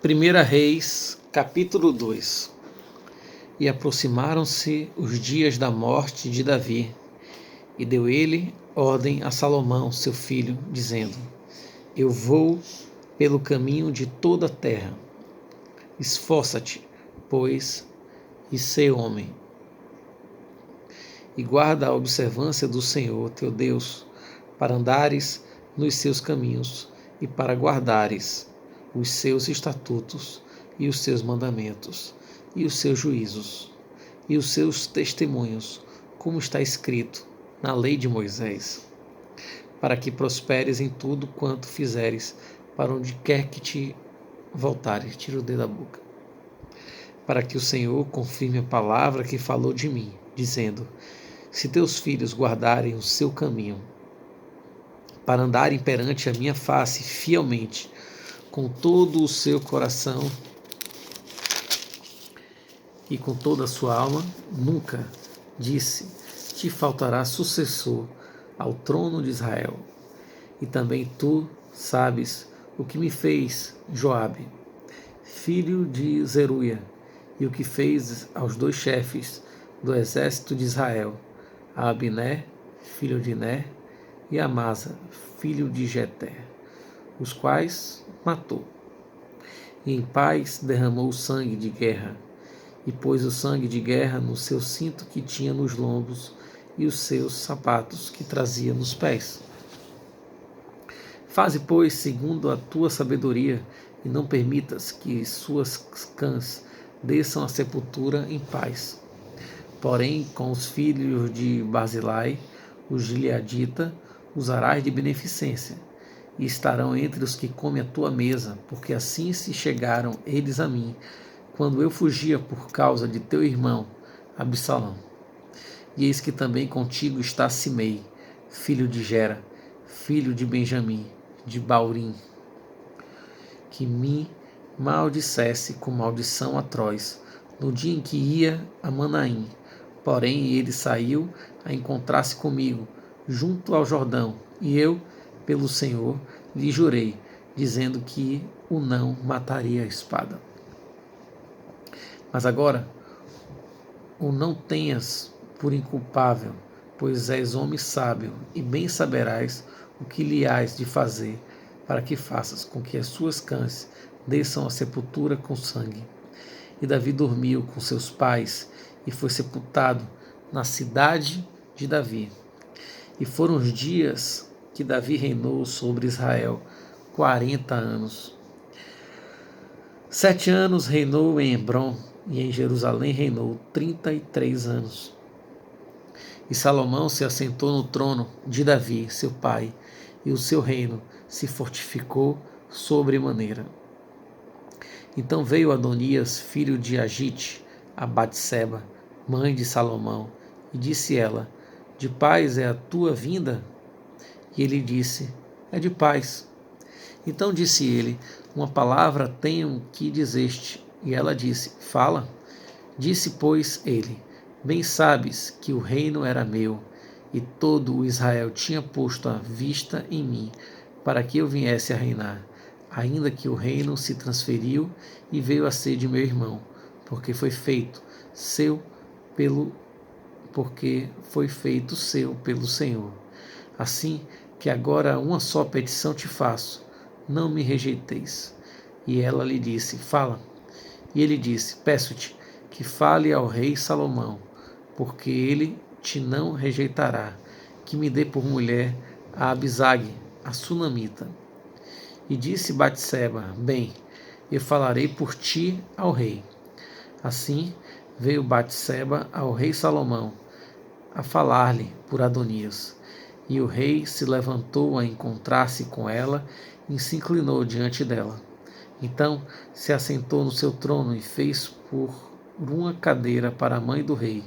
1 Reis, capítulo 2. E aproximaram-se os dias da morte de Davi, e deu ele ordem a Salomão, seu filho, dizendo: Eu vou pelo caminho de toda a terra. Esforça-te, pois, e sê homem, e guarda a observância do Senhor teu Deus, para andares nos seus caminhos e para guardares os seus estatutos e os seus mandamentos e os seus juízos e os seus testemunhos, como está escrito na lei de Moisés, para que prosperes em tudo quanto fizeres, para onde quer que te voltares. Tira o dedo da boca. Para que o Senhor confirme a palavra que falou de mim, dizendo: Se teus filhos guardarem o seu caminho, para andarem perante a minha face fielmente, com todo o seu coração e com toda a sua alma, nunca, disse, te faltará sucessor ao trono de Israel. E também tu sabes o que me fez Joabe, filho de Zeruia, e o que fez aos dois chefes do exército de Israel, a Abiné, filho de Ner, e a Amasa, filho de Jeter, os quais matou. E em paz derramou o sangue de guerra, e pôs o sangue de guerra no seu cinto que tinha nos lombos e os seus sapatos que trazia nos pés. Faze, pois, segundo a tua sabedoria, e não permitas que suas cãs desçam à sepultura em paz. Porém, com os filhos de Barzilai, os gileadita, usarás de beneficência, e estarão entre os que comem a tua mesa, porque assim se chegaram eles a mim, quando eu fugia por causa de teu irmão Absalão. E eis que também contigo está Simei, filho de Gera, filho de Benjamim, de Baurim, que me maldissesse com maldição atroz, no dia em que ia a Manaim. Porém ele saiu a encontrar-se comigo, junto ao Jordão, e eu, pelo Senhor, lhe jurei, dizendo que o não mataria a espada. Mas agora o não tenhas por inculpável, pois és homem sábio, e bem saberás o que lhe hás de fazer, para que faças com que as suas cãs desçam à sepultura com sangue. E Davi dormiu com seus pais, e foi sepultado na cidade de Davi. E foram os dias que Davi reinou sobre Israel, 40 anos. 7 anos reinou em Hebrom, e em Jerusalém reinou 33 anos. E Salomão se assentou no trono de Davi, seu pai, e o seu reino se fortificou sobremaneira. Então veio Adonias, filho de Agite, a Batseba, mãe de Salomão, e disse ela: De paz é a tua vinda? E ele disse: É de paz. Então disse ele: Uma palavra tenho que dizer-te. E ela disse: Fala. Disse, pois, ele: Bem sabes que o reino era meu, e todo o Israel tinha posto a vista em mim, para que eu viesse a reinar, ainda que o reino se transferiu e veio a ser de meu irmão, porque foi feito seu pelo Senhor. Assim que agora uma só petição te faço: não me rejeiteis. E ela lhe disse: Fala. E ele disse: Peço-te que fale ao rei Salomão, porque ele te não rejeitará, que me dê por mulher a Abisag, a sunamita. E disse Batseba: Bem, eu falarei por ti ao rei. Assim veio Batseba ao rei Salomão a falar-lhe por Adonias. E o rei se levantou a encontrar-se com ela e se inclinou diante dela. Então se assentou no seu trono e fez por uma cadeira para a mãe do rei,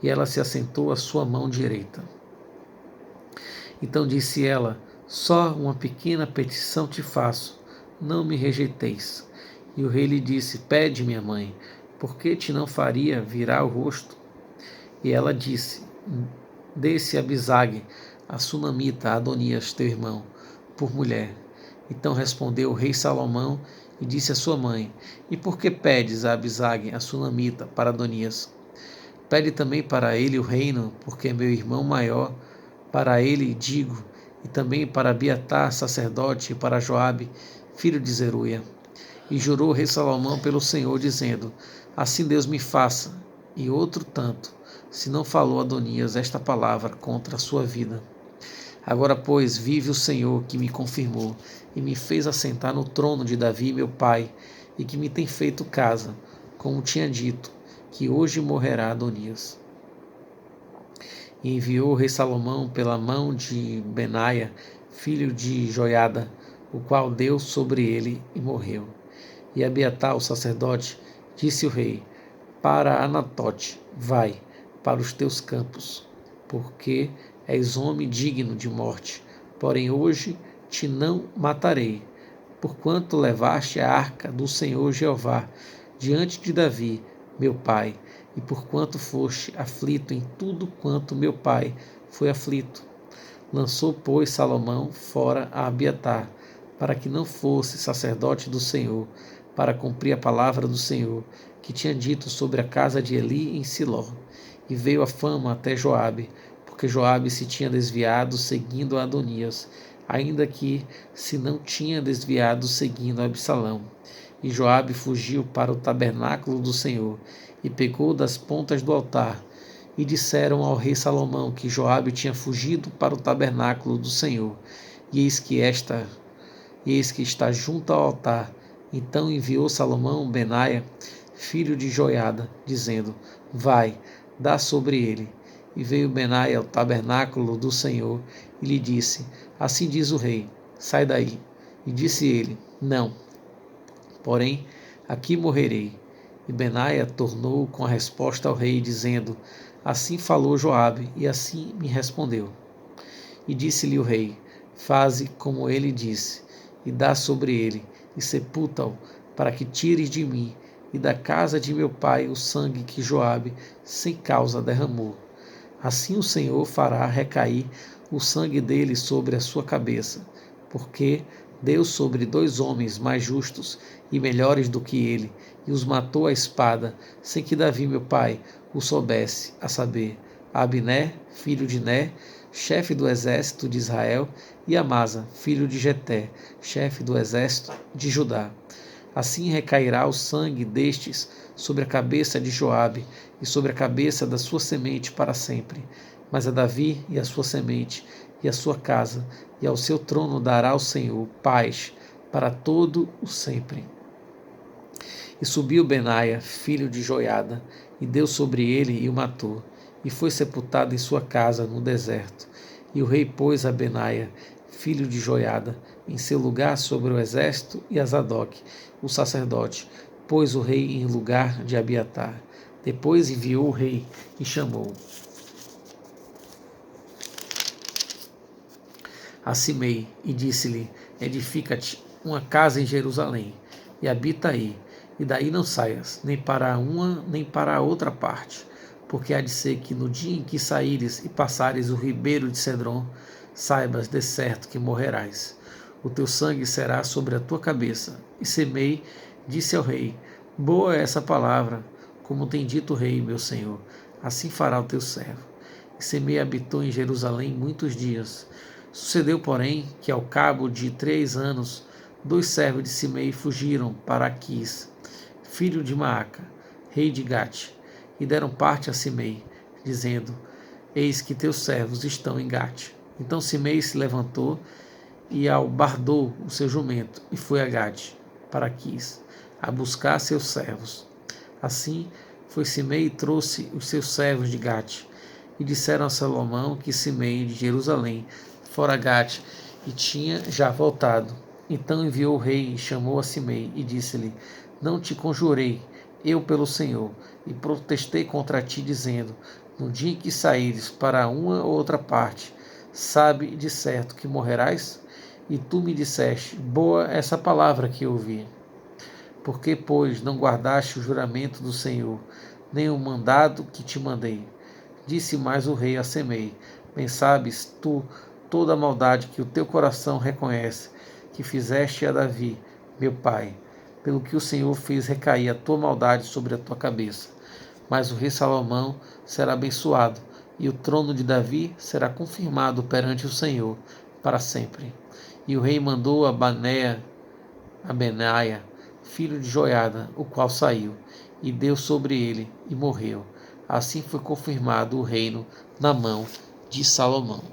e ela se assentou à sua mão direita. Então disse ela: Só uma pequena petição te faço, não me rejeiteis. E o rei lhe disse: Pede, minha mãe, por que te não faria virar o rosto? E ela disse: Dê-se Abisag, a sunamita, a Adonias, teu irmão, por mulher. Então respondeu o rei Salomão e disse à sua mãe: E por que pedes a Abisag, a sunamita, para Adonias? Pede também para ele o reino, porque é meu irmão maior. Para ele digo, e também para Abiatar, sacerdote, e para Joabe, filho de Zeruia. E jurou o rei Salomão pelo Senhor, dizendo: Assim Deus me faça, e outro tanto, se não falou Adonias esta palavra contra a sua vida. Agora, pois, vive o Senhor que me confirmou e me fez assentar no trono de Davi, meu pai, e que me tem feito casa, como tinha dito, que hoje morrerá Adonias. E enviou o rei Salomão pela mão de Benaia, filho de Joiada, o qual deu sobre ele e morreu. E Abiatar, o sacerdote, disse o rei: Para Anatote, vai, para os teus campos, porque és homem digno de morte. Porém hoje te não matarei, porquanto levaste a arca do Senhor Jeová diante de Davi, meu pai, e porquanto foste aflito em tudo quanto meu pai foi aflito. Lançou, pois, Salomão fora a Abiatar, para que não fosse sacerdote do Senhor, para cumprir a palavra do Senhor, que tinha dito sobre a casa de Eli em Siló. E veio a fama até Joabe, porque Joabe se tinha desviado seguindo a Adonias, ainda que se não tinha desviado seguindo a Absalão. E Joabe fugiu para o tabernáculo do Senhor, e pegou das pontas do altar. E disseram ao rei Salomão que Joabe tinha fugido para o tabernáculo do Senhor. E eis que está junto ao altar. Então enviou Salomão Benaia, filho de Joiada, dizendo: Vai, dá sobre ele. E veio Benaia ao tabernáculo do Senhor e lhe disse: Assim diz o rei, sai daí. E disse ele: Não, porém aqui morrerei. E Benaia tornou com a resposta ao rei, dizendo: Assim falou Joabe, e assim me respondeu. E disse-lhe o rei: Faze como ele disse, e dá sobre ele, e sepulta-o, para que tires de mim e da casa de meu pai o sangue que Joabe sem causa derramou. Assim o Senhor fará recair o sangue dele sobre a sua cabeça, porque deu sobre 2 homens mais justos e melhores do que ele, e os matou à espada, sem que Davi, meu pai, o soubesse, a saber, Abiné, filho de Né, chefe do exército de Israel, e Amasa, filho de Jeté, chefe do exército de Judá. Assim recairá o sangue destes sobre a cabeça de Joabe e sobre a cabeça da sua semente para sempre. Mas a Davi e a sua semente e a sua casa e ao seu trono dará o Senhor paz para todo o sempre. E subiu Benaia, filho de Joiada, e deu sobre ele e o matou, e foi sepultado em sua casa no deserto. E o rei pôs a Benaia, filho de Joiada, em seu lugar sobre o exército, e a Zadok, o sacerdote, pôs o rei em lugar de Abiatar. Depois enviou o rei e chamou a Simei e disse-lhe: Edifica-te uma casa em Jerusalém e habita aí, e daí não saias, nem para uma nem para a outra parte, porque há de ser que no dia em que saíres e passares o ribeiro de Cedron, saibas de certo que morrerás. O teu sangue será sobre a tua cabeça. E Semei disse ao rei: Boa é essa palavra, como tem dito o rei, meu senhor, assim fará o teu servo. E Semei habitou em Jerusalém muitos dias. Sucedeu, porém, que ao cabo de 3 anos, 2 servos de Simei fugiram para Aquis, filho de Maaca, rei de Gate, e deram parte a Simei, dizendo: Eis que teus servos estão em Gate. Então Simei se levantou e albardou o seu jumento e foi a Gate, para Aquis, a buscar seus servos. Assim foi Simei e trouxe os seus servos de Gate, e disseram a Salomão que Simei de Jerusalém fora Gate e tinha já voltado. Então enviou o rei e chamou a Simei e disse-lhe: Não te conjurei eu pelo Senhor, e protestei contra ti, dizendo: No dia em que saíres para uma ou outra parte, sabe de certo que morrerás? E tu me disseste: Boa essa palavra que ouvi. Por que, pois, não guardaste o juramento do Senhor, nem o mandado que te mandei? Disse mais o rei a Semei: Bem sabes tu toda a maldade que o teu coração reconhece, que fizeste a Davi, meu pai. pelo que o Senhor fez recair a tua maldade sobre a tua cabeça. Mas o rei Salomão será abençoado, e o trono de Davi será confirmado perante o Senhor para sempre. E o rei mandou a Benaia, filho de Joiada, o qual saiu, e deu sobre ele, e morreu. Assim foi confirmado o reino na mão de Salomão.